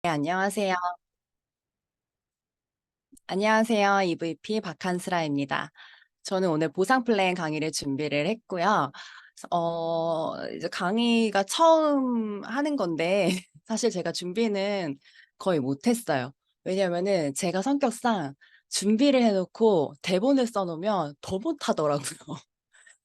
네, 안녕하세요. 안녕하세요. EVP 박한스라입니다. 저는 오늘 보상 플랜 강의를 준비를 했고요. 이제 강의가 처음 하는 건데, 사실 제가 준비는 거의 못했어요. 왜냐면은 제가 성격상 준비를 해놓고 대본을 써놓으면 더 못하더라고요.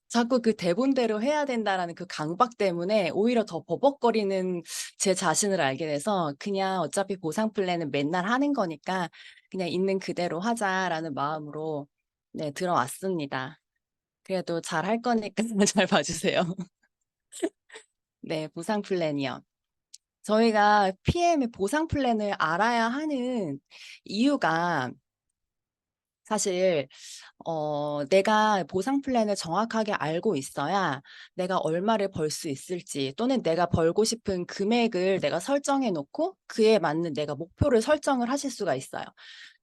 자꾸 그 대본대로 해야 된다라는 그 강박 때문에 오히려 더 버벅거리는 제 자신을 알게 돼서 그냥 어차피 보상 플랜은 맨날 하는 거니까 그냥 있는 그대로 하자라는 마음으로 네, 들어왔습니다. 그래도 잘 할 거니까 잘 봐주세요. 네, 보상 플랜이요. 저희가 PM의 보상 플랜을 알아야 하는 이유가 사실 내가 보상 플랜을 정확하게 알고 있어야 내가 얼마를 벌 수 있을지 또는 내가 벌고 싶은 금액을 내가 설정해 놓고 그에 맞는 내가 목표를 설정을 하실 수가 있어요.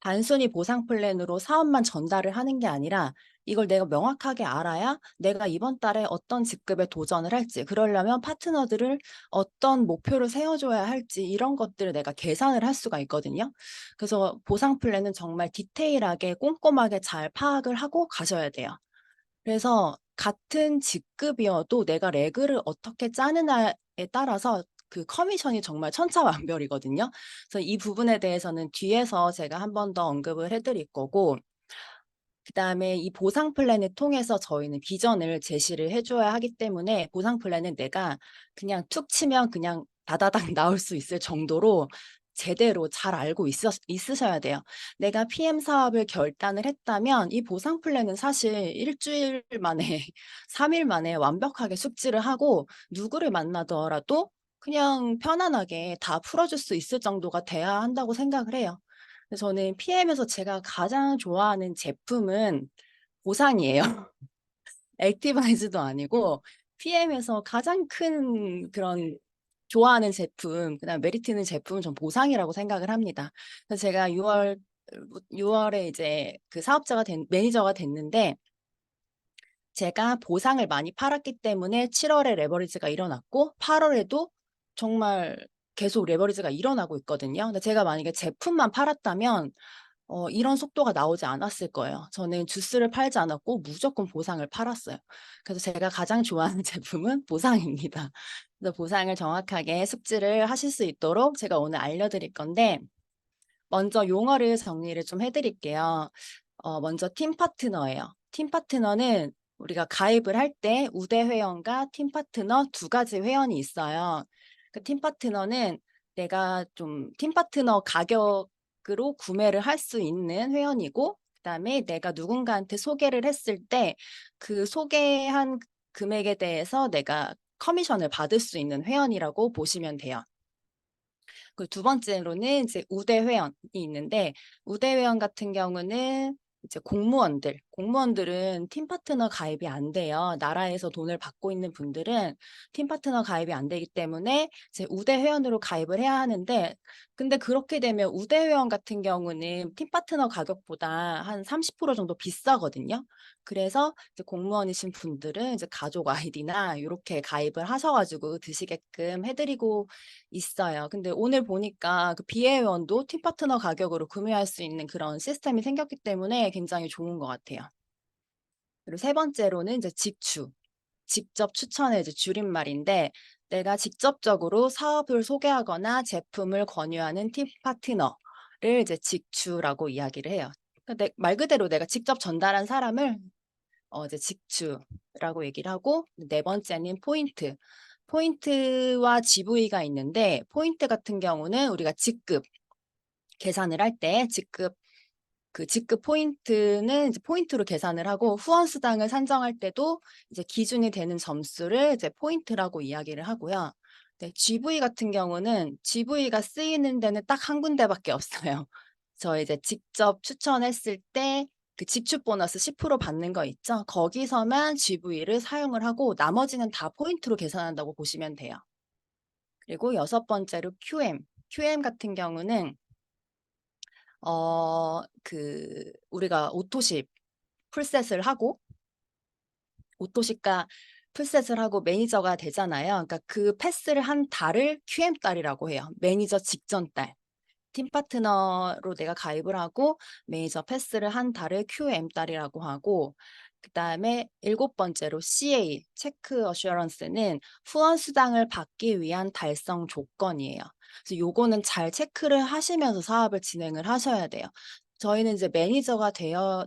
단순히 보상 플랜으로 사업만 전달을 하는 게 아니라 이걸 내가 명확하게 알아야 내가 이번 달에 어떤 직급에 도전을 할지, 그러려면 파트너들을 어떤 목표를 세워줘야 할지 이런 것들을 내가 계산을 할 수가 있거든요. 그래서 보상 플랜은 정말 디테일하게 꼼꼼하게 잘 파악을 하고 가셔야 돼요. 그래서 같은 직급이어도 내가 레그를 어떻게 짜느냐에 따라서 그 커미션이 정말 천차만별이거든요. 그래서 이 부분에 대해서는 뒤에서 제가 한 번 더 언급을 해드릴 거고, 그다음에 이 보상 플랜을 통해서 저희는 비전을 제시를 해줘야 하기 때문에 보상 플랜은 내가 그냥 툭 치면 그냥 다다닥 나올 수 있을 정도로 제대로 잘 알고 있으셔야 돼요. 내가 PM 사업을 결단을 했다면 이 보상 플랜은 사실 일주일 만에, 3일 만에 완벽하게 숙지를 하고 누구를 만나더라도 그냥 편안하게 다 풀어줄 수 있을 정도가 돼야 한다고 생각을 해요. 그래서 저는 PM에서 제가 가장 좋아하는 제품은 보상이에요. 액티바이즈도 아니고 PM에서 가장 큰 그런 좋아하는 제품, 그다음 메리트 있는 제품은 전 보상이라고 생각을 합니다. 그래서 제가 6월에 이제 그 매니저가 됐는데 제가 보상을 많이 팔았기 때문에 7월에 레버리지가 일어났고 8월에도 정말 계속 레버리지가 일어나고 있거든요. 근데 제가 만약에 제품만 팔았다면 이런 속도가 나오지 않았을 거예요. 저는 주스를 팔지 않았고 무조건 보상을 팔았어요. 그래서 제가 가장 좋아하는 제품은 보상입니다. 그래서 보상을 정확하게 숙지를 하실 수 있도록 제가 오늘 알려드릴 건데 먼저 용어를 정리를 좀 해드릴게요. 먼저 팀 파트너예요. 팀 파트너는 우리가 가입을 할 때 우대 회원과 팀 파트너 두 가지 회원이 있어요. 그 팀 파트너는 내가 좀 팀 파트너 가격으로 구매를 할 수 있는 회원이고, 그다음에 내가 누군가한테 소개를 했을 때 그 소개한 금액에 대해서 내가 커미션을 받을 수 있는 회원이라고 보시면 돼요. 그 두 번째로는 이제 우대 회원이 있는데 우대 회원 같은 경우는 이제 공무원들은 팀 파트너 가입이 안 돼요. 나라에서 돈을 받고 있는 분들은 팀 파트너 가입이 안 되기 때문에 이제 우대 회원으로 가입을 해야 하는데 근데 그렇게 되면 우대 회원 같은 경우는 팀 파트너 가격보다 한 30% 정도 비싸거든요. 그래서 이제 공무원이신 분들은 이제 가족 아이디나 이렇게 가입을 하셔가지고 드시게끔 해드리고 있어요. 근데 오늘 보니까 그 비회원도 팀 파트너 가격으로 구매할 수 있는 그런 시스템이 생겼기 때문에 굉장히 좋은 것 같아요. 그리고 세 번째로는 이제 직접 추천의 이제 줄임말인데 내가 직접적으로 사업을 소개하거나 제품을 권유하는 팀 파트너를 이제 직주라고 이야기를 해요. 그러니까 말 그대로 내가 직접 전달한 사람을 이제 직주라고 얘기를 하고 네 번째는 포인트. 포인트와 GV가 있는데 포인트 같은 경우는 우리가 직급 계산을 할 때 직급 포인트는 이제 포인트로 계산을 하고 후원 수당을 산정할 때도 이제 기준이 되는 점수를 이제 포인트라고 이야기를 하고요. 네, GV 같은 경우는 GV가 쓰이는 데는 딱 한 군데밖에 없어요. 저 이제 직접 추천했을 때 그 직축 보너스 10% 받는 거 있죠? 거기서만 GV를 사용을 하고 나머지는 다 포인트로 계산한다고 보시면 돼요. 그리고 여섯 번째로 QM. QM 같은 경우는 우리가 오토십 풀셋을 하고 오토십과 풀셋을 하고 매니저가 되잖아요. 그러니까 그 패스를 한 달을 QM 달이라고 해요. 매니저 직전 달. 팀 파트너로 내가 가입을 하고 매니저 패스를 한 달을 QM 달이라고 하고, 그다음에 일곱 번째로 CA 체크 어슈어런스는 후원 수당을 받기 위한 달성 조건이에요. 그래서 요거는 잘 체크를 하시면서 사업을 진행을 하셔야 돼요. 저희는 이제 매니저가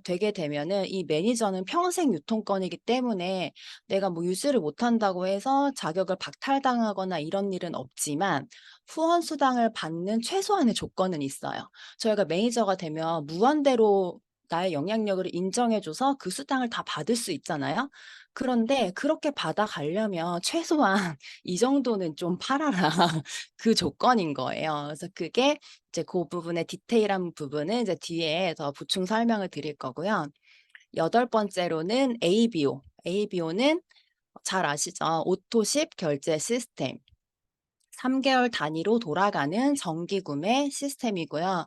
되게 되면은 이 매니저는 평생 유통권이기 때문에 내가 뭐 유지를 못한다고 해서 자격을 박탈당하거나 이런 일은 없지만, 후원 수당을 받는 최소한의 조건은 있어요. 저희가 매니저가 되면 무한대로 나의 영향력을 인정해줘서 그 수당을 다 받을 수 있잖아요. 그런데 그렇게 받아가려면 최소한 이 정도는 좀 팔아라. 그 조건인 거예요. 그래서 그게 이제 그 부분의 디테일한 부분은 이제 뒤에 더 보충 설명을 드릴 거고요. 여덟 번째로는 ABO. ABO는 잘 아시죠? 오토십 결제 시스템. 3개월 단위로 돌아가는 정기 구매 시스템이고요.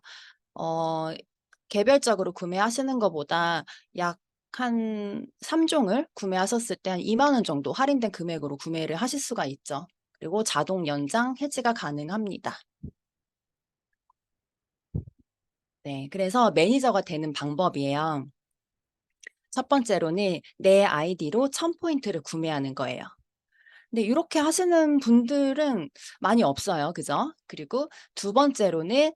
개별적으로 구매하시는 것보다 약 한 3종을 구매하셨을 때 한 2만 원 정도 할인된 금액으로 구매를 하실 수가 있죠. 그리고 자동 연장 해지가 가능합니다. 네, 그래서 매니저가 되는 방법이에요. 첫 번째로는 내 아이디로 1000포인트를 구매하는 거예요. 근데 이렇게 하시는 분들은 많이 없어요. 그죠? 그리고 두 번째로는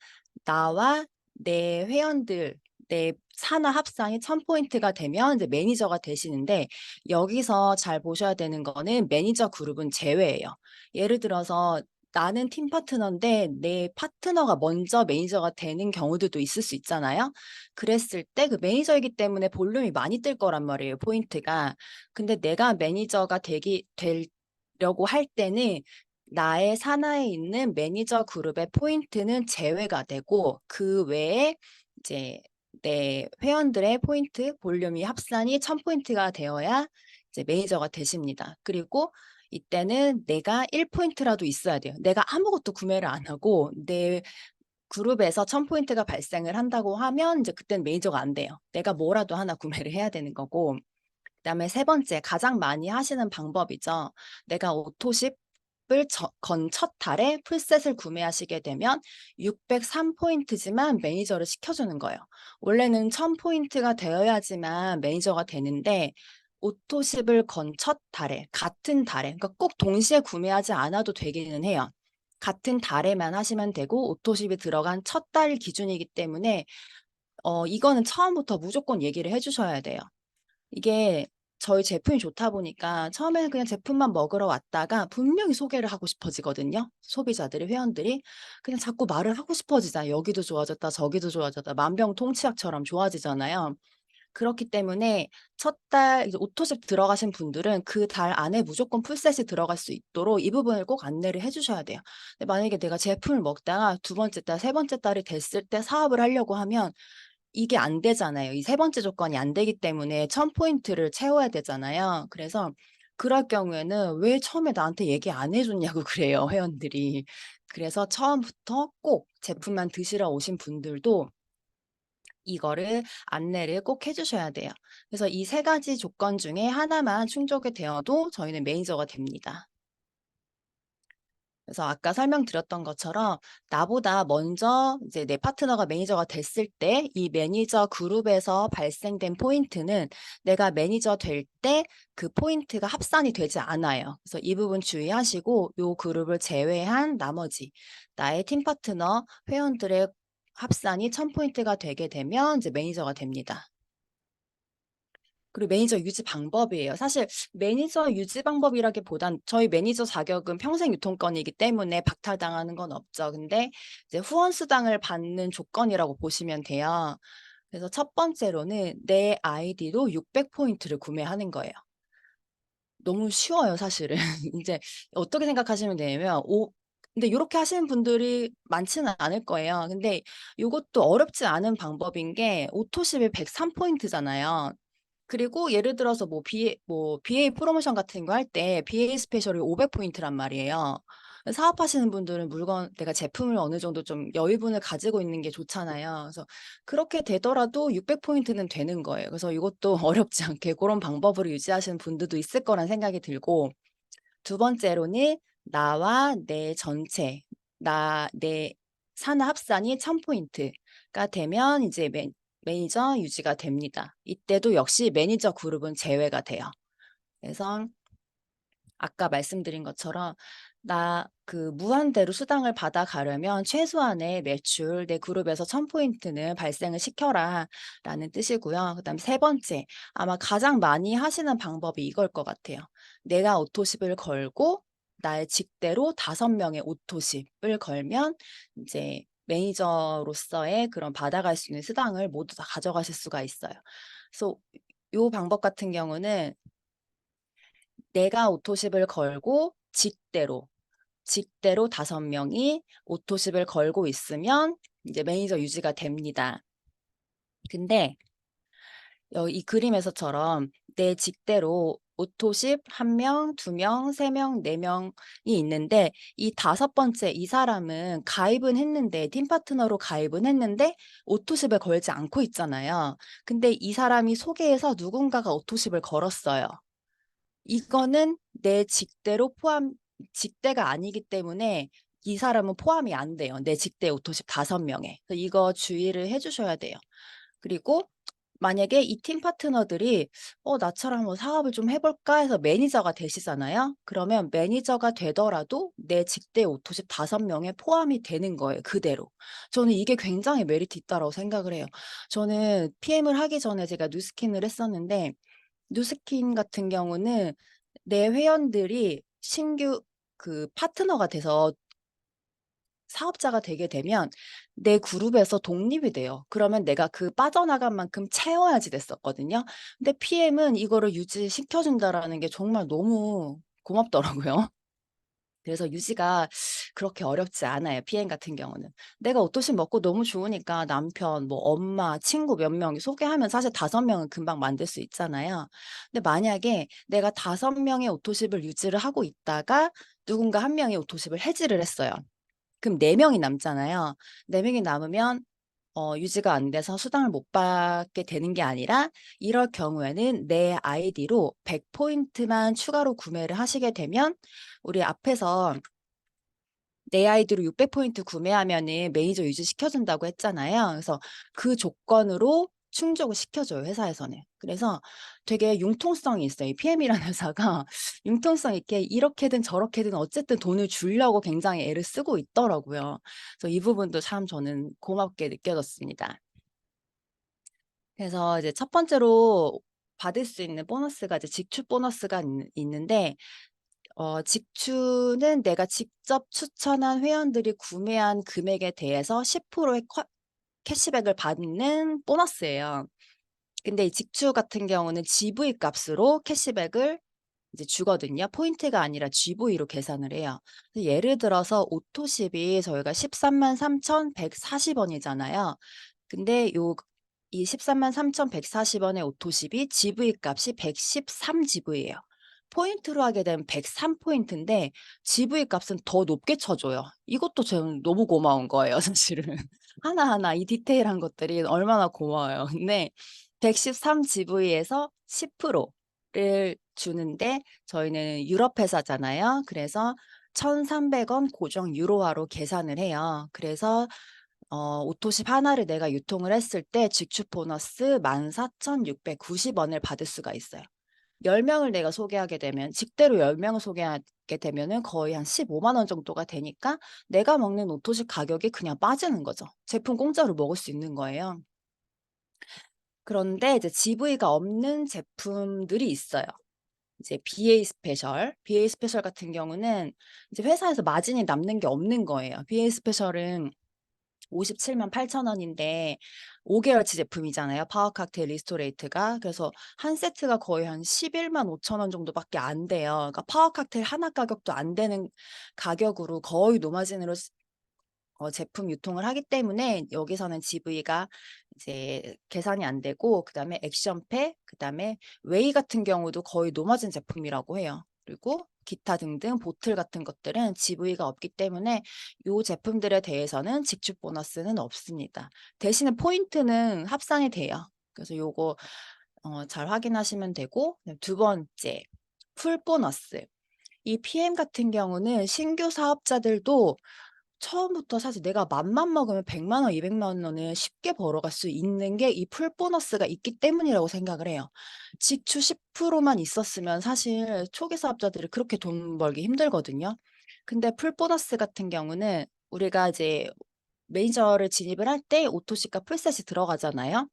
나와 내 회원들, 내 산하 합산이 1000포인트가 되면 이제 매니저가 되시는데, 여기서 잘 보셔야 되는 거는 매니저 그룹은 제외예요. 예를 들어서 나는 팀 파트너인데 내 파트너가 먼저 매니저가 되는 경우들도 있을 수 있잖아요. 그랬을 때 그 매니저이기 때문에 볼륨이 많이 뜰 거란 말이에요, 포인트가. 근데 내가 매니저가 되려고 할 때는 나의 산하에 있는 매니저 그룹의 포인트는 제외가 되고, 그 외에 이제 내 회원들의 포인트 볼륨이 합산이 1000포인트가 되어야 이제 매니저가 되십니다. 그리고 이때는 내가 1포인트라도 있어야 돼요. 내가 아무것도 구매를 안 하고 내 그룹에서 1000포인트가 발생을 한다고 하면 이제 그때는 매니저가 안 돼요. 내가 뭐라도 하나 구매를 해야 되는 거고. 그다음에 세 번째, 가장 많이 하시는 방법이죠. 내가 오토십을 건 첫 달에 풀셋을 구매하시게 되면 603포인트지만 매니저를 시켜주는 거예요. 원래는 1000포인트가 되어야지만 매니저가 되는데, 오토십을 건 첫 달에, 같은 달에, 그러니까 꼭 동시에 구매하지 않아도 되기는 해요. 같은 달에만 하시면 되고, 오토십이 들어간 첫 달 기준이기 때문에 이거는 처음부터 무조건 얘기를 해주셔야 돼요. 이게 저희 제품이 좋다 보니까 처음에는 그냥 제품만 먹으러 왔다가 분명히 소개를 하고 싶어지거든요. 소비자들이, 회원들이. 그냥 자꾸 말을 하고 싶어지잖아요. 여기도 좋아졌다, 저기도 좋아졌다. 만병통치약처럼 좋아지잖아요. 그렇기 때문에 첫 달 이제 오토십 들어가신 분들은 그 달 안에 무조건 풀셋이 들어갈 수 있도록 이 부분을 꼭 안내를 해주셔야 돼요. 근데 만약에 내가 제품을 먹다가 두 번째 달, 세 번째 달이 됐을 때 사업을 하려고 하면 이게 안 되잖아요. 이 세 번째 조건이 안 되기 때문에 1000포인트를 채워야 되잖아요. 그래서 그럴 경우에는 왜 처음에 나한테 얘기 안 해줬냐고 그래요, 회원들이. 그래서 처음부터 꼭 제품만 드시러 오신 분들도 이거를 안내를 꼭 해주셔야 돼요. 그래서 이 세 가지 조건 중에 하나만 충족이 되어도 저희는 매니저가 됩니다. 그래서 아까 설명드렸던 것처럼 나보다 먼저 이제 내 파트너가 매니저가 됐을 때 이 매니저 그룹에서 발생된 포인트는 내가 매니저 될 때 그 포인트가 합산이 되지 않아요. 그래서 이 부분 주의하시고, 요 그룹을 제외한 나머지 나의 팀 파트너 회원들의 합산이 1000포인트가 되게 되면 이제 매니저가 됩니다. 그리고 매니저 유지 방법이에요. 사실 매니저 유지 방법이라기보단 저희 매니저 자격은 평생 유통권이기 때문에 박탈당하는 건 없죠. 근데 이제 후원 수당을 받는 조건이라고 보시면 돼요. 그래서 첫 번째로는 내 아이디로 600포인트를 구매하는 거예요. 너무 쉬워요, 사실은. 이제 어떻게 생각하시면 되냐면, 근데 이렇게 하시는 분들이 많지는 않을 거예요. 근데 이것도 어렵지 않은 방법인 게, 오토십이 103포인트잖아요. 그리고 예를 들어서 BA 프로모션 같은 거 할 때 BA 스페셜이 500포인트란 말이에요. 사업하시는 분들은 내가 제품을 어느 정도 좀 여유분을 가지고 있는 게 좋잖아요. 그래서 그렇게 되더라도 600포인트는 되는 거예요. 그래서 이것도 어렵지 않게 그런 방법으로 유지하시는 분들도 있을 거란 생각이 들고, 두 번째로는 나와 내 산하 합산이 1000포인트가 되면 이제 매니저 유지가 됩니다. 이때도 역시 매니저 그룹은 제외가 돼요. 그래서 아까 말씀드린 것처럼 나 그 무한대로 수당을 받아가려면 최소한의 매출 내 그룹에서 1000포인트는 발생을 시켜라 라는 뜻이고요. 그다음에 세 번째, 아마 가장 많이 하시는 방법이 이걸 것 같아요. 내가 오토십을 걸고 나의 직대로 5명의 오토십을 걸면 이제 매니저로서의 그런 받아갈 수 있는 수당을 모두 다 가져가실 수가 있어요. 그래서 요 방법 같은 경우는 내가 오토십을 걸고 직대로 5명이 오토십을 걸고 있으면 이제 매니저 유지가 됩니다. 근데 이 그림에서처럼 내 직대로 오토십 1명, 2명, 3명, 4명이 있는데 이 5번째 이 사람은 가입은 했는데 팀 파트너로 가입은 했는데 오토십을 걸지 않고 있잖아요. 근데 이 사람이 소개해서 누군가가 오토십을 걸었어요. 이거는 내 직대가 아니기 때문에 이 사람은 포함이 안 돼요. 내 직대 오토십 5명에. 이거 주의를 해 주셔야 돼요. 그리고 만약에 이 팀 파트너들이 나처럼 뭐 사업을 좀 해볼까 해서 매니저가 되시잖아요. 그러면 매니저가 되더라도 내 직대 오토십 5명에 포함이 되는 거예요. 그대로. 저는 이게 굉장히 메리트 있다고 생각을 해요. 저는 PM을 하기 전에 제가 뉴스킨을 했었는데 뉴스킨 같은 경우는 내 회원들이 신규 그 파트너가 돼서 사업자가 되게 되면 내 그룹에서 독립이 돼요. 그러면 내가 그 빠져나간 만큼 채워야지 됐었거든요. 근데 PM은 이거를 유지시켜 준다라는 게 정말 너무 고맙더라고요. 그래서 유지가 그렇게 어렵지 않아요, PM 같은 경우는. 내가 오토십 먹고 너무 좋으니까 남편, 뭐 엄마, 친구 몇 명 소개하면 사실 5명은 금방 만들 수 있잖아요. 근데 만약에 내가 5명의 오토십을 유지를 하고 있다가 누군가 1명이 오토십을 해지를 했어요. 그럼 4명이 남잖아요. 4명이 남으면 유지가 안 돼서 수당을 못 받게 되는 게 아니라 이럴 경우에는 내 아이디로 100포인트만 추가로 구매를 하시게 되면 우리 앞에서 내 아이디로 600포인트 구매하면은 매니저 유지시켜 준다고 했잖아요. 그래서 그 조건으로 충족을 시켜줘요, 회사에서는. 그래서 되게 융통성이 있어요. 이 PM이라는 회사가 융통성 있게 이렇게든 저렇게든 어쨌든 돈을 주려고 굉장히 애를 쓰고 있더라고요. 그래서 이 부분도 참 저는 고맙게 느껴졌습니다. 그래서 이제 첫 번째로 받을 수 있는 보너스가 이제 직출 보너스가 있는데 직추는 내가 직접 추천한 회원들이 구매한 금액에 대해서 10%의 캐시백을 받는 보너스예요. 근데 이 직추 같은 경우는 GV 값으로 캐시백을 이제 주거든요. 포인트가 아니라 GV로 계산을 해요. 예를 들어서 오토십이 저희가 133,140원이잖아요. 근데 이 133,140원의 오토십이 GV 값이 113 GV예요. 포인트로 하게 되면 103포인트인데 GV 값은 더 높게 쳐줘요. 이것도 저는 너무 고마운 거예요, 사실은. 하나하나 이 디테일한 것들이 얼마나 고마워요. 근데 113 GV에서 10%를 주는데 저희는 유럽 회사잖아요. 그래서 1,300원 고정 유로화로 계산을 해요. 그래서 오토십 하나를 내가 유통을 했을 때 직축 보너스 14,690원을 받을 수가 있어요. 10명을 내가 소개하게 되면 직대로 10명을 소개하게 되면은 거의 한 15만 원 정도가 되니까 내가 먹는 오토십 가격이 그냥 빠지는 거죠. 제품 공짜로 먹을 수 있는 거예요. 그런데 이제 GV가 없는 제품들이 있어요. 이제 BA 스페셜 같은 경우는 이제 회사에서 마진이 남는 게 없는 거예요. BA 스페셜은 57만 8천 원인데 5개월치 제품이잖아요. 파워 칵테일 리스토레이트가. 그래서 한 세트가 거의 한 11만 5천 원 정도밖에 안 돼요. 그러니까 파워 칵테일 하나 가격도 안 되는 가격으로 거의 노마진으로 제품 유통을 하기 때문에 여기서는 GV가 이제 계산이 안 되고 그다음에 액션팩, 그다음에 웨이 같은 경우도 거의 노마진 제품이라고 해요. 그리고 기타 등등 보틀 같은 것들은 GV가 없기 때문에 요 제품들에 대해서는 직축 보너스는 없습니다. 대신에 포인트는 합산이 돼요. 그래서 요거 잘 확인하시면 되고 두 번째 풀 보너스. 이 PM 같은 경우는 신규 사업자들도 처음부터 사실 내가 맘만 먹으면 100만 원, 200만 원을 쉽게 벌어갈 수 있는 게 이 풀 보너스가 있기 때문이라고 생각을 해요. 직추 10%만 있었으면 사실 초기 사업자들이 그렇게 돈 벌기 힘들거든요. 근데 풀 보너스 같은 경우는 우리가 이제 매니저를 진입을 할 때 오토시가 풀셋이 들어가잖아요.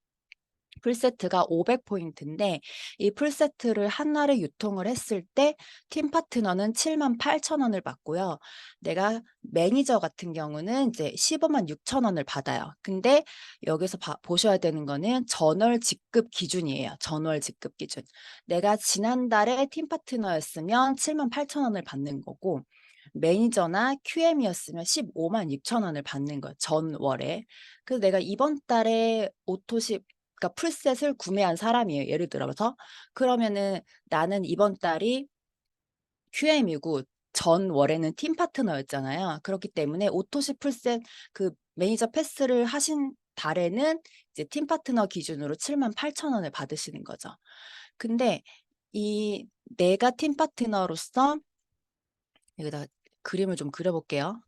풀세트가 500포인트인데 이 풀세트를 하나를 유통을 했을 때 팀 파트너는 78,000원을 받고요. 내가 매니저 같은 경우는 이제 156,000원을 받아요. 근데 여기서 보셔야 되는 거는 전월 직급 기준이에요. 전월 직급 기준. 내가 지난달에 팀 파트너였으면 78,000원을 받는 거고 매니저나 QM이었으면 156,000원을 받는 거예요. 전월에. 그래서 내가 이번 달에 오토십 그러니까 풀셋을 구매한 사람이에요. 예를 들어서. 그러면은 나는 이번 달이 QM이고 전월에는 팀 파트너였잖아요. 그렇기 때문에 오토시 풀셋 그 매니저 패스를 하신 달에는 이제 팀 파트너 기준으로 78,000원을 받으시는 거죠. 근데 이 내가 팀 파트너로서 여기다 그림을 좀 그려 볼게요.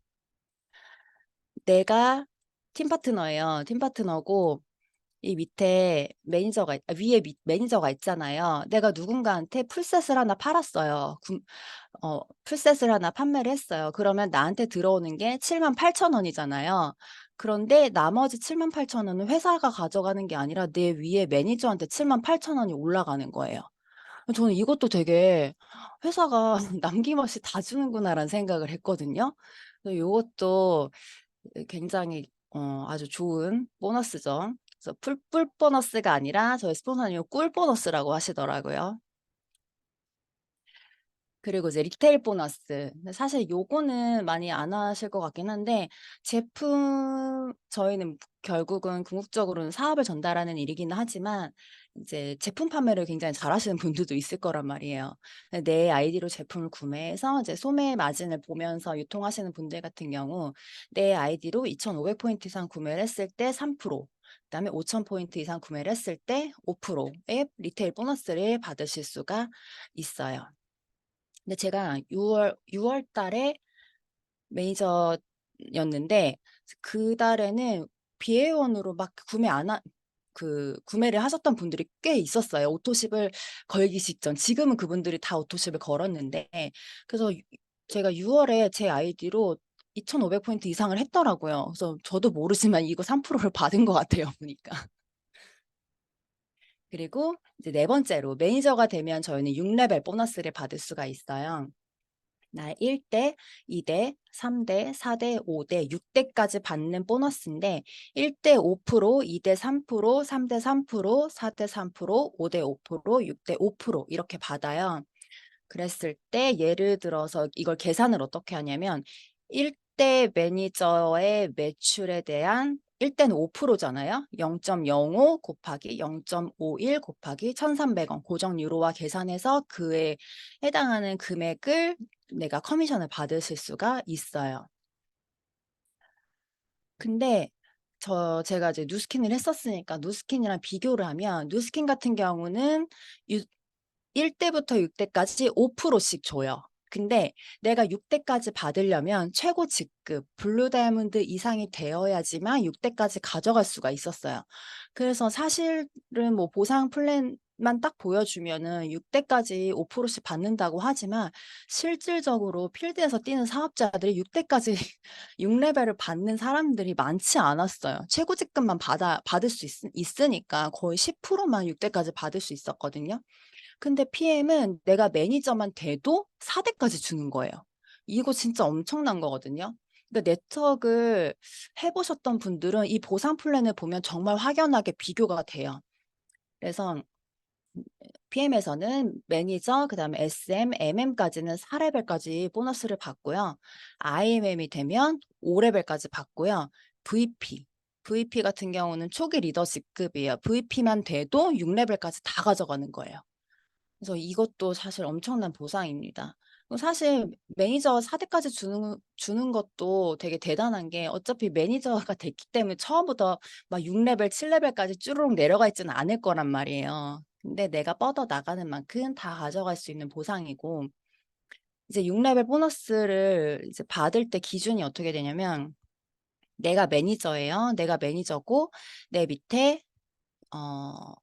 내가 팀 파트너예요. 팀 파트너고 이 밑에 매니저가 위에 매니저가 있잖아요. 내가 누군가한테 풀셋을 하나 팔았어요. 풀셋을 하나 판매를 했어요. 그러면 나한테 들어오는 게 78,000원이잖아요. 그런데 나머지 78,000원은 회사가 가져가는 게 아니라 내 위에 매니저한테 78,000원이 올라가는 거예요. 저는 이것도 되게 '회사가 남김없이 다 주는구나.'라는 생각을 했거든요. 그래서 요것도 굉장히 아주 좋은 보너스죠. 그래서 뿔 보너스가 아니라 저희 스폰서님은 꿀 보너스라고 하시더라고요. 그리고 이제 리테일 보너스. 근데 사실 요거는 많이 안 하실 것 같긴 한데 저희는 결국은 궁극적으로는 사업을 전달하는 일이기는 하지만 이제 제품 판매를 굉장히 잘하시는 분들도 있을 거란 말이에요. 내 아이디로 제품을 구매해서 이제 소매 마진을 보면서 유통하시는 분들 같은 경우 내 아이디로 2,500 포인트 이상 구매를 했을 때 3%, 그다음에 5,000 포인트 이상 구매를 했을 때 5%의 리테일 보너스를 받으실 수가 있어요. 근데 제가 6월 달에 매니저였는데 그달에는 비회원으로 막 구매를 하셨던 분들이 꽤 있었어요. 오토십을 걸기 직전. 지금은 그분들이 다 오토십을 걸었는데 그래서 제가 6월에 제 아이디로 2,500 포인트 이상을 했더라고요. 그래서 저도 모르지만 이거 3%를 받은 것 같아요, 보니까. 그리고 이제 네 번째로 매니저가 되면 저희는 6레벨 보너스를 받을 수가 있어요. 나 1대, 2대, 3대, 4대, 5대, 6대까지 받는 보너스인데 1대 5%, 2대 3%, 3대 3%, 4대 3%, 5대 5%, 6대 5% 이렇게 받아요. 그랬을 때 예를 들어서 이걸 계산을 어떻게 하냐면 1대 매니저의 매출에 대한 1대는 5%잖아요. 0.05 곱하기 0.51 곱하기 1,300원 고정 유로화 계산해서 그에 해당하는 금액을 내가 커미션을 받으실 수가 있어요. 근데 제가 이제 누스킨을 했었으니까 누스킨이랑 비교를 하면 누스킨 같은 경우는 1대부터 6대까지 5%씩 줘요. 근데 내가 6대까지 받으려면 최고 직급 블루 다이아몬드 이상이 되어야지만 6대까지 가져갈 수가 있었어요. 그래서 사실은 뭐 보상 플랜만 딱 보여주면은 6대까지 5%씩 받는다고 하지만 실질적으로 필드에서 뛰는 사업자들이 6대까지 6레벨을 받는 사람들이 많지 않았어요. 최고 직급만 받을 수 있으니까 거의 10%만 6대까지 받을 수 있었거든요. 근데 PM은 내가 매니저만 돼도 4대까지 주는 거예요. 이거 진짜 엄청난 거거든요. 근데 네트워크를 해 보셨던 분들은 이 보상 플랜을 보면 정말 확연하게 비교가 돼요. 그래서 PM에서는 매니저, 그다음에 SM, MM까지는 4레벨까지 보너스를 받고요. IMM이 되면 5레벨까지 받고요. VP 같은 경우는 초기 리더십급이에요. VP만 돼도 6레벨까지 다 가져가는 거예요. 그래서 이것도 사실 엄청난 보상입니다. 사실 매니저 4대까지 주는 것도 되게 대단한 게 어차피 매니저가 됐기 때문에 처음부터 막 6레벨, 7레벨까지 쭈루룩 내려가 있지는 않을 거란 말이에요. 근데 내가 뻗어 나가는 만큼 다 가져갈 수 있는 보상이고 이제 6레벨 보너스를 이제 받을 때 기준이 어떻게 되냐면 내가 매니저예요. 내가 매니저고 내 밑에 어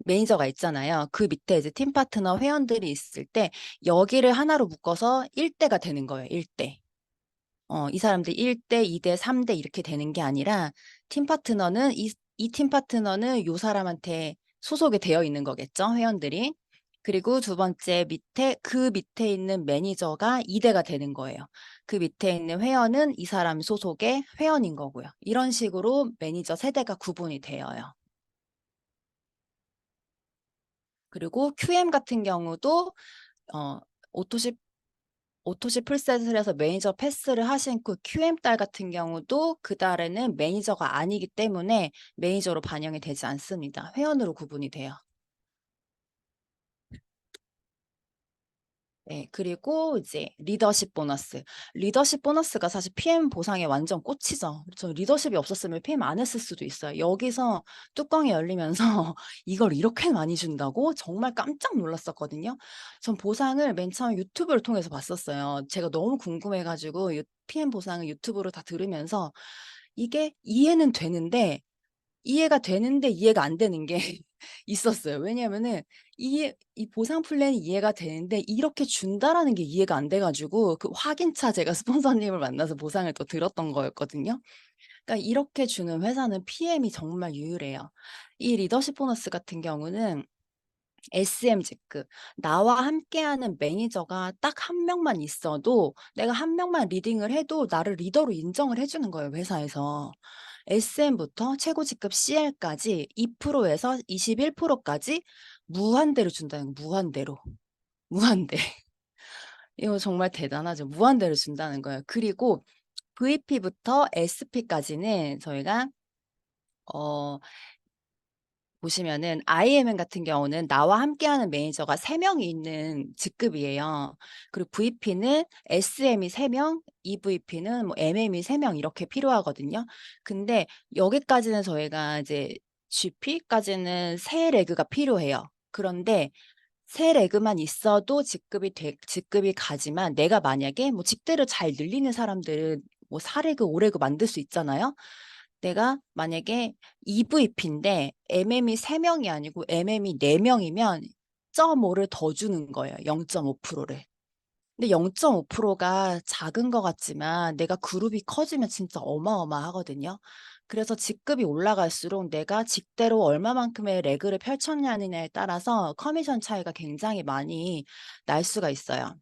매니저가 있잖아요. 그 밑에 이제 팀 파트너 회원들이 있을 때 여기를 하나로 묶어서 1대가 되는 거예요. 1대. 이 사람들이 1대, 2대, 3대 이렇게 되는 게 아니라 팀 파트너는 이 팀 파트너는 요 사람한테 소속이 되어 있는 거겠죠, 회원들이. 그리고 두 번째 그 밑에 있는 매니저가 2대가 되는 거예요. 그 밑에 있는 회원은 이 사람 소속의 회원인 거고요. 이런 식으로 매니저 세대가 구분이 되어요. 그리고 QM 같은 경우도 어, 오토십 오토시 풀셋을 해서 매니저 패스를 하신 그 QM 달 같은 경우도 그 달에는 매니저가 아니기 때문에 매니저로 반영이 되지 않습니다. 회원으로 구분이 돼요. 네, 그리고 이제 리더십 보너스. 리더십 보너스가 사실 PM 보상의 완전 꽃이죠. 저 리더십이 없었으면 PM 안 했을 수도 있어요. 여기서 뚜껑이 열리면서 이걸 이렇게 많이 준다고 정말 깜짝 놀랐었거든요. 전 보상을 맨 처음 유튜브를 통해서 봤었어요. 제가 너무 궁금해가지고 PM 보상을 유튜브로 다 들으면서 이게 이해가 되는데 이해가 안 되는 게 있었어요. 왜냐면은 이 보상 플랜이 이해가 되는데 이렇게 준다라는 게 이해가 안 돼 가지고 그 확인차 제가 스폰서님을 만나서 보상을 또 들었던 거였거든요. 그러니까 이렇게 주는 회사는 PM이 정말 유일해요. 이 리더십 보너스 같은 경우는 SM 직급, 나와 함께하는 매니저가 딱 한 명만 있어도 내가 한 명만 리딩을 해도 나를 리더로 인정을 해주는 거예요, 회사에서. SM부터 최고 직급 CL까지 2%에서 21%까지 무한대로 준다는 거, 무한대로. 무한대. 이거 정말 대단하죠. 무한대로 준다는 거예요. 그리고 VP부터 SP까지는 저희가 어 보시면은 IMM 같은 경우는 나와 함께하는 매니저가 3명이 있는 직급이에요. 그리고 VP는 SM이 3명, EVP는 뭐 MM이 3명 이렇게 필요하거든요. 근데 여기까지는 저희가 이제 GP까지는 3레그가 필요해요. 그런데 3레그만 있어도 직급이 가지만 내가 만약에 뭐 직대를 잘 늘리는 사람들은 뭐 4레그, 5레그 만들 수 있잖아요. 내가 만약에 EVP인데 MM이 3명이 아니고 MM이 4명이면 0.5를 더 주는 거예요. 0.5%를. 근데 0.5%가 작은 것 같지만 내가 그룹이 커지면 진짜 어마어마하거든요. 그래서 직급이 올라갈수록 내가 직대로 얼마만큼의 레그를 펼쳤냐느냐에 따라서 커미션 차이가 굉장히 많이 날 수가 있어요.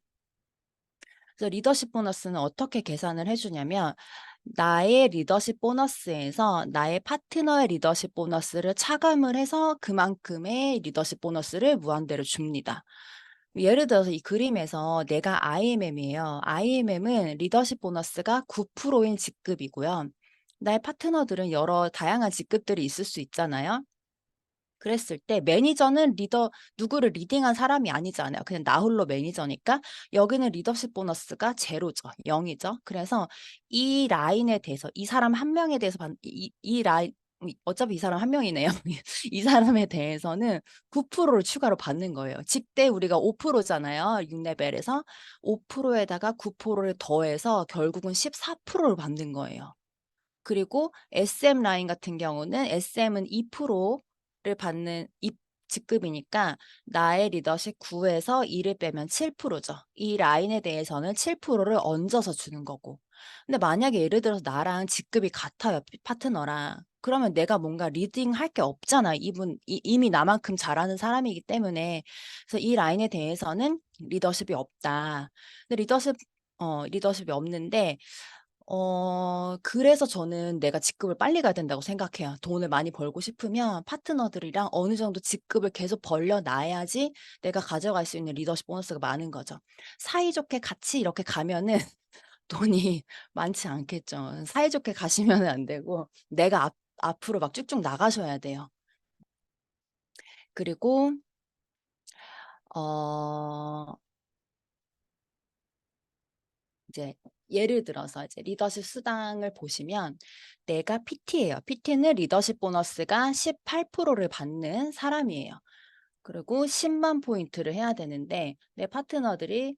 그래서 리더십 보너스는 어떻게 계산을 해주냐면 나의 리더십 보너스에서 나의 파트너의 리더십 보너스를 차감을 해서 그만큼의 리더십 보너스를 무한대로 줍니다. 예를 들어서 이 그림에서 내가 IMM이에요. IMM은 리더십 보너스가 9%인 직급이고요. 나의 파트너들은 여러 다양한 직급들이 있을 수 있잖아요. 그랬을 때 매니저는 누구를 리딩한 사람이 아니잖아요. 그냥 나 홀로 매니저니까 여기는 리더십 보너스가 제로죠. 0이죠. 그래서 이 라인에 대해서 이 사람 한 명에 대해서 이 라인 어차피 이 사람 한 명이네요. 이 사람에 대해서는 9%를 추가로 받는 거예요. 직대 우리가 5%잖아요. 6레벨에서 5%에다가 9%를 더해서 결국은 14%를 받는 거예요. 그리고 SM 라인 같은 경우는 SM은 2%를 받는 직급이니까 나의 리더십 9에서 2를 빼면 7%죠. 이 라인에 대해서는 7%를 얹어서 주는 거고. 근데 만약에 예를 들어서 나랑 직급이 같아요, 파트너랑. 그러면 내가 뭔가 리딩 할 게 없잖아. 이미 나만큼 잘하는 사람이기 때문에. 그래서 이 라인에 대해서는 리더십이 없다. 근데 리더십이 없는데 그래서 저는 내가 직급을 빨리 가야 된다고 생각해요. 돈을 많이 벌고 싶으면 파트너들이랑 어느 정도 직급을 계속 벌려 놔야지 내가 가져갈 수 있는 리더십 보너스가 많은 거죠. 사이좋게 같이 이렇게 가면은 돈이 많지 않겠죠. 사이좋게 가시면은 안 되고 내가 앞으로 막 쭉쭉 나가셔야 돼요. 그리고 어 이제 예를 들어서 이제 리더십 수당을 보시면 내가 PT예요. PT는 리더십 보너스가 18%를 받는 사람이에요. 그리고 10만 포인트를 해야 되는데 내 파트너들이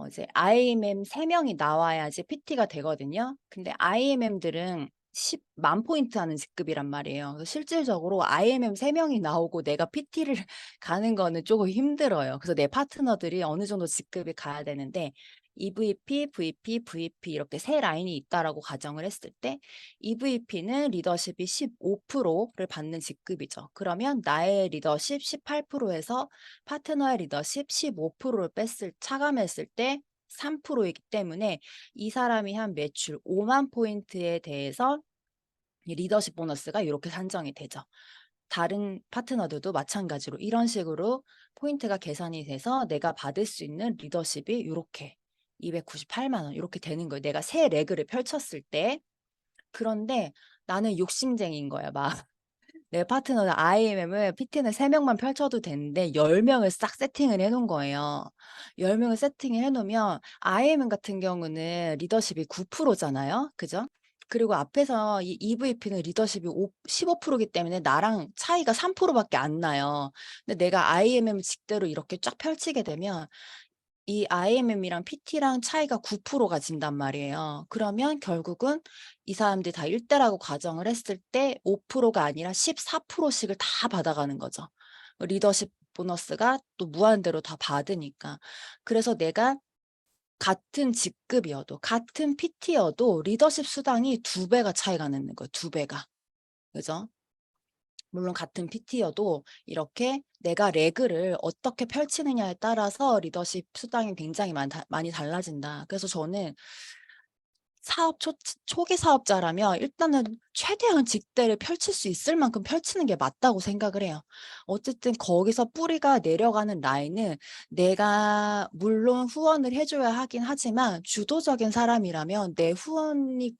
이제 IMM 3명이 나와야지 PT가 되거든요. 근데 IMM들은 10만 포인트 하는 직급이란 말이에요. 그래서 실질적으로 IMM 3명이 나오고 내가 PT를 가는 거는 조금 힘들어요. 그래서 내 파트너들이 어느 정도 직급이 가야 되는데 EVP, VP, VP 이렇게 세 라인이 있다라고 가정을 했을 때 EVP는 리더십이 15%를 받는 직급이죠. 그러면 나의 리더십 18%에서 파트너의 리더십 15%를 차감했을 때 3%이기 때문에 이 사람이 한 매출 5만 포인트에 대해서 이 리더십 보너스가 이렇게 산정이 되죠. 다른 파트너들도 마찬가지로 이런 식으로 포인트가 계산이 돼서 내가 받을 수 있는 리더십이 이렇게 298만 원 이렇게 되는 거예요. 내가 세 레그를 펼쳤을 때. 그런데 나는 욕심쟁이인 거야, 막. 내 파트너는 IMM을 PT는 3명만 펼쳐도 되는데 10명을 싹 세팅을 해 놓은 거예요. 10명을 세팅을 해 놓으면 IMM 같은 경우는 리더십이 9%잖아요. 그죠? 그리고 앞에서 이 EVP는 리더십이 15%이기 때문에 나랑 차이가 3%밖에 안 나요. 근데 내가 IMM 직대로 이렇게 쫙 펼치게 되면 이 IMM이랑 PT랑 차이가 9%가 진단 말이에요. 그러면 결국은 이 사람들이 다 1대라고 가정을 했을 때 5%가 아니라 14%씩을 다 받아가는 거죠. 리더십 보너스가 또 무한대로 다 받으니까. 그래서 내가 같은 직급이어도 같은 PT여도 리더십 수당이 2배가 차이가 나는 거예요. 2배가. 그죠? 물론 같은 PT여도 이렇게 내가 레그를 어떻게 펼치느냐에 따라서 리더십 수당이 굉장히 많이 달라진다. 그래서 저는 사업 초기 사업자라면 일단은 최대한 직대를 펼칠 수 있을 만큼 펼치는 게 맞다고 생각을 해요. 어쨌든 거기서 뿌리가 내려가는 라인은 내가 물론 후원을 해 줘야 하긴 하지만 주도적인 사람이라면 내 후원이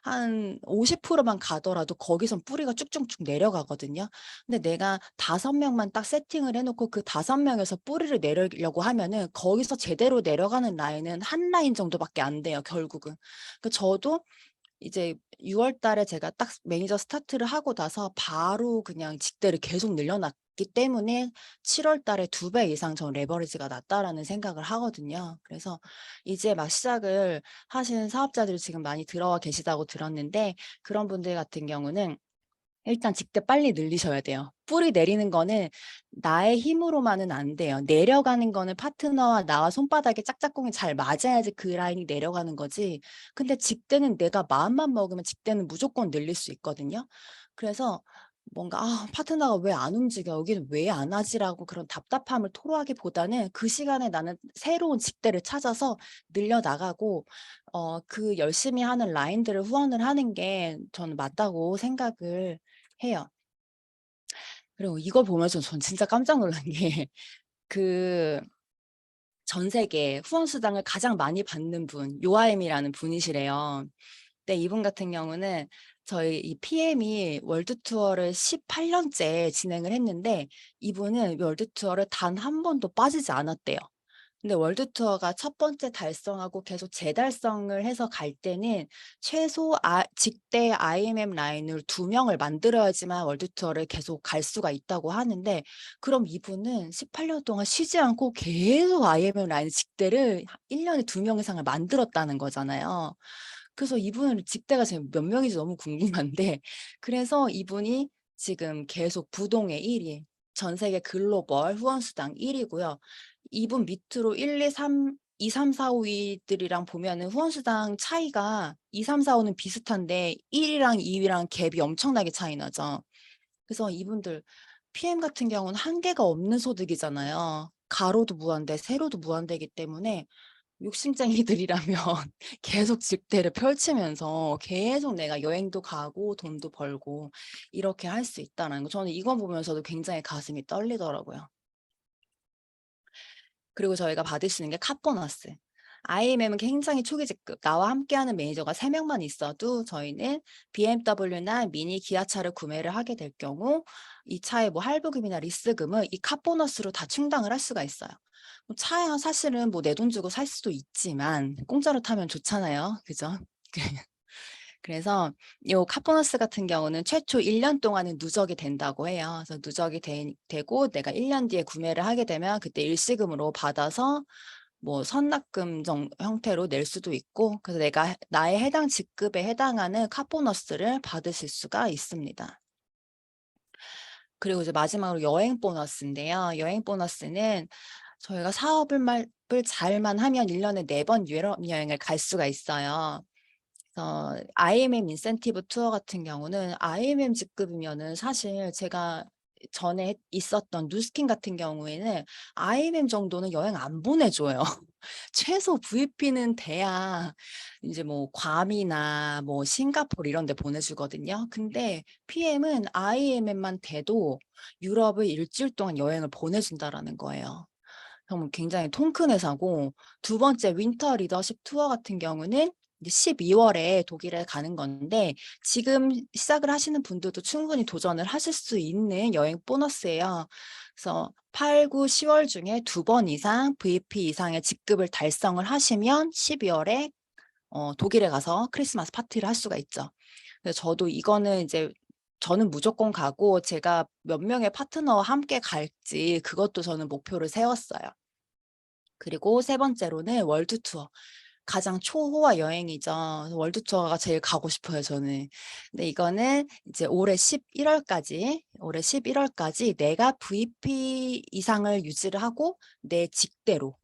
한 50%만 가더라도 거기선 뿌리가 쭉쭉쭉 내려가거든요. 근데 내가 5명만 딱 세팅을 해 놓고 그 5명에서 뿌리를 내리려고 하면은 거기서 제대로 내려가는 라인은 한 라인 정도밖에 안 돼요, 결국은. 저도 이제 6월 달에 제가 딱 매니저 스타트를 하고 나서 바로 그냥 직대를 계속 늘려놨기 때문에 7월 달에 2배 이상 전 레버리지가 났다라는 생각을 하거든요. 그래서 이제 막 시작을 하시는 사업자들이 지금 많이 들어와 계시다고 들었는데 그런 분들 같은 경우는 일단 직대 빨리 늘리셔야 돼요. 뿌리 내리는 거는 나의 힘으로만은 안 돼요. 내려가는 거는 파트너와 나와 손바닥에 짝짝꿍이 잘 맞아야지 그 라인이 내려가는 거지. 근데 직대는 내가 마음만 먹으면 직대는 무조건 늘릴 수 있거든요. 그래서 뭔가 파트너가 왜 안 움직여? 여기는 왜 안 하지라고 그런 답답함을 토로하기보다는 그 시간에 나는 새로운 직대를 찾아서 늘려 나가고 그 열심히 하는 라인들을 후원을 하는 게 저는 맞다고 생각을 해요. 그리고 이걸 보면서 전 진짜 깜짝 놀란 게 그 전 세계 후원 수당을 가장 많이 받는 분 요아엠이라는 분이시래요. 근데 이분 같은 경우는 저희 이 PM이 월드 투어를 18년째 진행을 했는데 이분은 월드 투어를 단 한 번도 빠지지 않았대요. 근데 월드 투어가 첫 번째 달성하고 계속 재달성을 해서 갈 때는 최소 직대 IMM 라인을 2명을 만들어야지만 월드 투어를 계속 갈 수가 있다고 하는데 그럼 이분은 18년 동안 쉬지 않고 계속 IMM 라인 직대를 1년에 2명 이상을 만들었다는 거잖아요. 그래서 이분은 직대가 지금 몇 명인지 너무 궁금한데 그래서 이분이 지금 계속 부동의 1위, 전 세계 글로벌 후원 수당 1위고요. 이분 밑으로 1, 2, 3, 2, 3, 4, 5위들이랑 보면은 후원 수당 차이가 2, 3, 4, 5는 비슷한데 1위랑 2위랑 갭이 엄청나게 차이 나죠. 그래서 이분들 PM 같은 경우는 한계가 없는 소득이잖아요. 가로도 무한대, 세로도 무한대이기 때문에 욕심쟁이들이라면 계속 직대를 펼치면서 계속 내가 여행도 가고 돈도 벌고 이렇게 할 수 있다는 거. 저는 이거 보면서도 굉장히 가슴이 떨리더라고요. 그리고 저희가 받을 수 있는 게 카보너스. IMM은 굉장히 초기 직급, 나와 함께하는 매니저가 3명만 있어도 저희는 BMW나 미니 기아차를 구매를 하게 될 경우 이 차의 뭐 할부금이나 리스금을 이 카보너스로 다 충당을 할 수가 있어요. 차야 사실은 뭐 내 돈 주고 살 수도 있지만 공짜로 타면 좋잖아요. 그죠? 그래서 이 카보너스 같은 경우는 최초 1년 동안은 누적이 된다고 해요. 그래서 누적이 되고 내가 1년 뒤에 구매를 하게 되면 그때 일시금으로 받아서 뭐 선납금 형태로 낼 수도 있고, 그래서 내가 나의 해당 직급에 해당하는 카 보너스를 받으실 수가 있습니다. 그리고 이제 마지막으로 여행 보너스인데요. 여행 보너스는 저희가 사업을 잘만 하면 1 년에 4번 유럽 여행을 갈 수가 있어요. IMM 인센티브 투어 같은 경우는 IMM 직급이면은 사실 제가 전에 있었던 누스킨 같은 경우에는 IMM 정도는 여행 안 보내줘요. 최소 VP는 돼야 이제 뭐 괌이나 뭐 싱가포르 이런 데 보내주거든요. 근데 PM은 IMM만 돼도 유럽을 1주일 동안 여행을 보내준다라는 거예요. 그럼 굉장히 통 큰 회사고, 두 번째 윈터 리더십 투어 같은 경우는 이제 12월에 독일에 가는 건데, 지금 시작을 하시는 분들도 충분히 도전을 하실 수 있는 여행 보너스예요. 그래서 8, 9, 10월 중에 2번 이상 VP 이상의 직급을 달성을 하시면 12월에 독일에 가서 크리스마스 파티를 할 수가 있죠. 그래서 저도 이거는 이제 저는 무조건 가고, 제가 몇 명의 파트너와 함께 갈지 그것도 저는 목표를 세웠어요. 그리고 세 번째로는 월드 투어. 가장 초호화 여행이죠. 월드 투어가 제일 가고 싶어요, 저는. 근데 이거는 이제 올해 11월까지 내가 VP 이상을 유지를 하고 내 직대로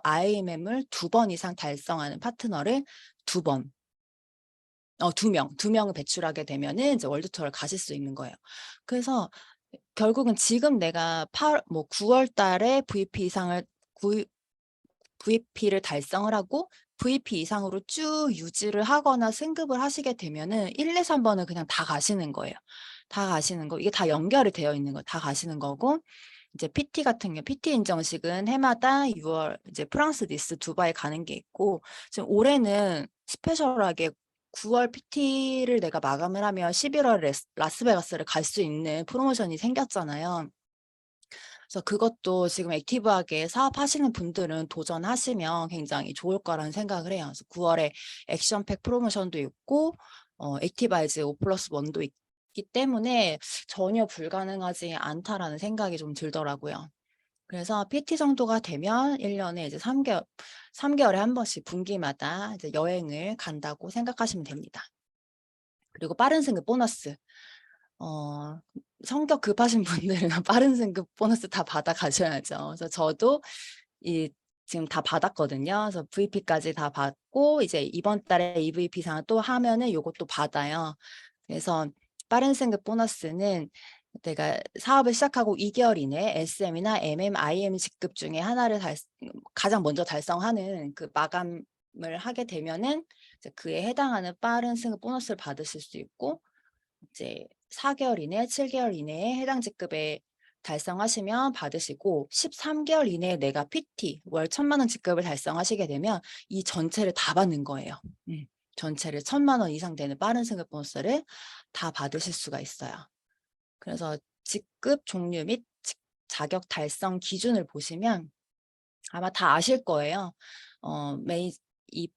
IMM을 2번 이상 달성하는 파트너를 2번, 2명을 배출하게 되면은 이제 월드 투어를 가실 수 있는 거예요. 그래서 결국은 지금 내가 9월 달에 VP를 달성을 하고 VP 이상으로 쭉 유지를 하거나 승급을 하시게 되면은 1, 2, 3번은 그냥 다 가시는 거예요. 다 가시는 거. 이게 다 연결이 되어 있는 거예요. 다 가시는 거고, 이제 PT 같은 경우 PT 인정식은 해마다 6월 이제 프랑스, 니스, 두바이 가는 게 있고, 지금 올해는 스페셜하게 9월 PT를 내가 마감을 하면 11월에 라스베가스를 갈 수 있는 프로모션이 생겼잖아요. 그래서 그것도 지금 액티브하게 사업하시는 분들은 도전하시면 굉장히 좋을 거라는 생각을 해요. 그래서 9월에 액션팩 프로모션도 있고 액티바이즈 5+1도 있기 때문에 전혀 불가능하지 않다라는 생각이 좀 들더라고요. 그래서 PT 정도가 되면 1년에 이제 3개월에 한 번씩 분기마다 이제 여행을 간다고 생각하시면 됩니다. 그리고 빠른 승급 보너스. 어 성격 급하신 분들은 빠른 승급 보너스 다 받아 가셔야죠. 그래서 저도 이 지금 다 받았거든요. 그래서 VP까지 다 받고 이제 이번 달에 EVP 상을 또 하면은 요것도 받아요. 그래서 빠른 승급 보너스는 내가 사업을 시작하고 2개월 이내에 SM이나 MM, IM 직급 중에 하나를 가장 먼저 달성하는 그 마감을 하게 되면은 이제 그에 해당하는 빠른 승급 보너스를 받으실 수 있고, 이제 4개월 이내, 7개월 이내에 해당 직급에 달성하시면 받으시고, 13개월 이내에 내가 PT 월 1,000만 원 직급을 달성하시게 되면 이 전체를 다 받는 거예요. 전체를 1,000만 원 이상 되는 빠른 승급 보너스를 다 받으실 수가 있어요. 그래서 직급 종류 및 자격 달성 기준을 보시면 아마 다 아실 거예요. 이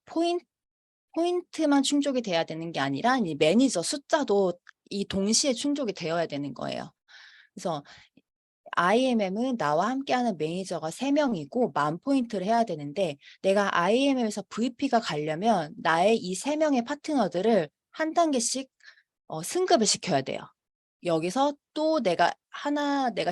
포인트만 충족이 돼야 되는 게 아니라 이 매니저 숫자도 이 동시에 충족이 되어야 되는 거예요. 그래서 IMM은 나와 함께하는 매니저가 3명이고 10,000포인트를 해야 되는데, 내가 IMM에서 VP가 가려면 나의 이 3명의 파트너들을 한 단계씩 승급을 시켜야 돼요. 여기서 또 내가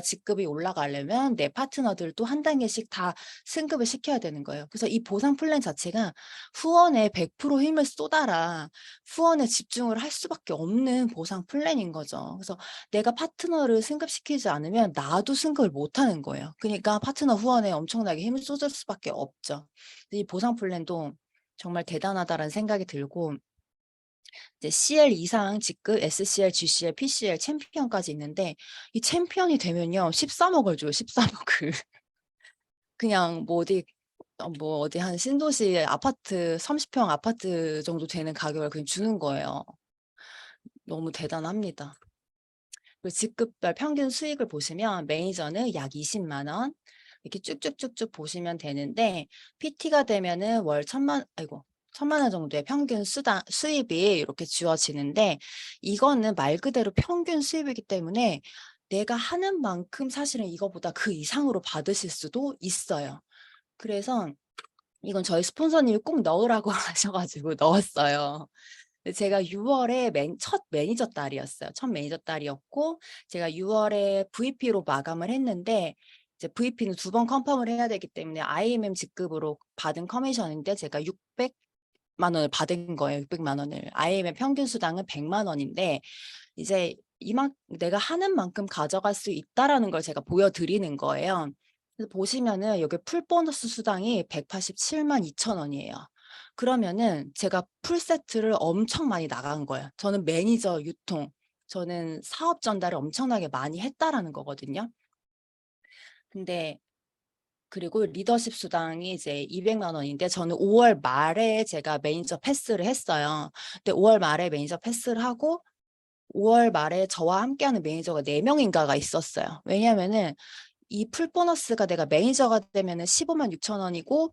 직급이 올라가려면 내 파트너들도 한 단계씩 다 승급을 시켜야 되는 거예요. 그래서 이 보상 플랜 자체가 후원에 100% 힘을 쏟아라, 후원에 집중을 할 수밖에 없는 보상 플랜인 거죠. 그래서 내가 파트너를 승급시키지 않으면 나도 승급을 못 하는 거예요. 그러니까 파트너 후원에 엄청나게 힘을 쏟을 수밖에 없죠. 이 보상 플랜도 정말 대단하다라는 생각이 들고, 이제 CL 이상 직급 SCL, GCL, PCL 챔피언까지 있는데, 이 챔피언이 되면요 13억을 줘요. 13억을. 그냥 뭐 어디 한 신도시 아파트 30평 아파트 정도 되는 가격을 그냥 주는 거예요. 너무 대단합니다. 그리고 직급별 평균 수익을 보시면 매니저는 약 20만 원 이렇게 쭉쭉쭉쭉 보시면 되는데, PT가 되면은 월 1,000만 원 정도의 평균 수입이 이렇게 주어지는데, 이거는 말 그대로 평균 수입이기 때문에 내가 하는 만큼 사실은 이거보다 그 이상으로 받으실 수도 있어요. 그래서 이건 저희 스폰서님이 꼭 넣으라고 하셔가지고 넣었어요. 근데 제가 6월에 첫 매니저 달이었어요. 첫 매니저 달이었고 제가 6월에 VP로 마감을 했는데 이제 VP는 2번 컨펌을 해야 되기 때문에 IMM 직급으로 받은 커미션인데 제가 600만 원을 받은 거예요. 600만 원을. IMM 평균 수당은 100만 원인데 이제 내가 하는 만큼 가져갈 수 있다라는 걸 제가 보여드리는 거예요. 그래서 보시면은 여기 풀 보너스 수당이 187만 2천 원이에요. 그러면은 제가 풀 세트를 엄청 많이 나간 거예요. 저는 매니저 유통, 저는 사업 전달을 엄청나게 많이 했다라는 거거든요. 근데 그리고 리더십 수당이 이제 200만 원인데 저는 5월 말에 제가 매니저 패스를 했어요. 근데 5월 말에 매니저 패스를 하고 5월 말에 저와 함께하는 매니저가 4명인가가 있었어요. 왜냐면은 이 풀 보너스가 내가 매니저가 되면은 15만 6천 원이고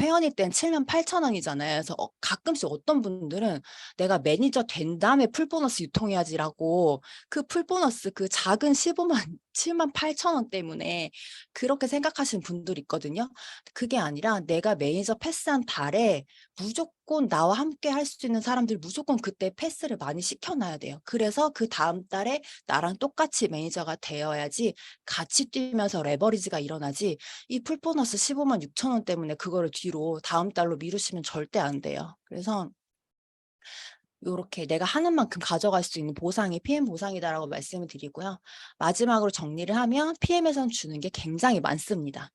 회원일 땐 7만 8천 원이잖아요. 그래서 가끔씩 어떤 분들은 내가 매니저 된 다음에 풀 보너스 유통해야지라고 그 풀 보너스 그 작은 15만 7만 8천 원 때문에 그렇게 생각하시는 분들이 있거든요. 그게 아니라 내가 매니저 패스한 달에 무조건 나와 함께 할 수 있는 사람들 무조건 그때 패스를 많이 시켜놔야 돼요. 그래서 그 다음 달에 나랑 똑같이 매니저가 되어야지 같이 뛰면서 레버리지가 일어나지 이 풀 보너스 15만 6천 원 때문에 그거를 뒤로 다음 달로 미루시면 절대 안 돼요. 그래서 요렇게 내가 하는 만큼 가져갈 수 있는 보상이 PM 보상이다라고 말씀을 드리고요. 마지막으로 정리를 하면 PM에선 주는 게 굉장히 많습니다.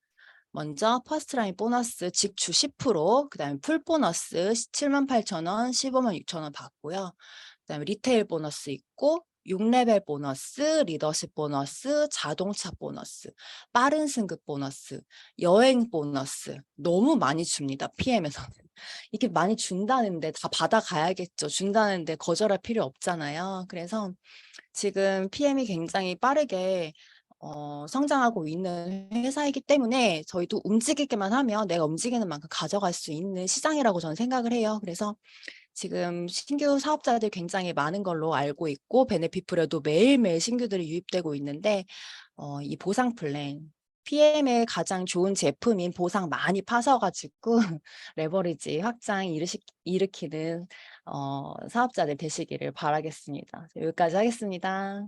먼저 퍼스트라인 보너스 직주 10%, 그다음에 풀 보너스 7만 8천 원, 15만 6천 원 받고요. 그다음에 리테일 보너스 있고 6레벨 보너스, 리더십 보너스, 자동차 보너스, 빠른 승급 보너스, 여행 보너스 너무 많이 줍니다. PM에서는. 이렇게 많이 준다는데 다 받아가야겠죠. 준다는데 거절할 필요 없잖아요. 그래서 지금 PM이 굉장히 빠르게 성장하고 있는 회사이기 때문에 저희도 움직이기만 하면 내가 움직이는 만큼 가져갈 수 있는 시장이라고 저는 생각을 해요. 그래서 지금 신규 사업자들 굉장히 많은 걸로 알고 있고 베네핏플에도 매일매일 신규들이 유입되고 있는데 이 보상 플랜 PM의 가장 좋은 제품인 보상 많이 파셔가지고 레버리지 확장 일으키는 사업자들 되시기를 바라겠습니다. 여기까지 하겠습니다.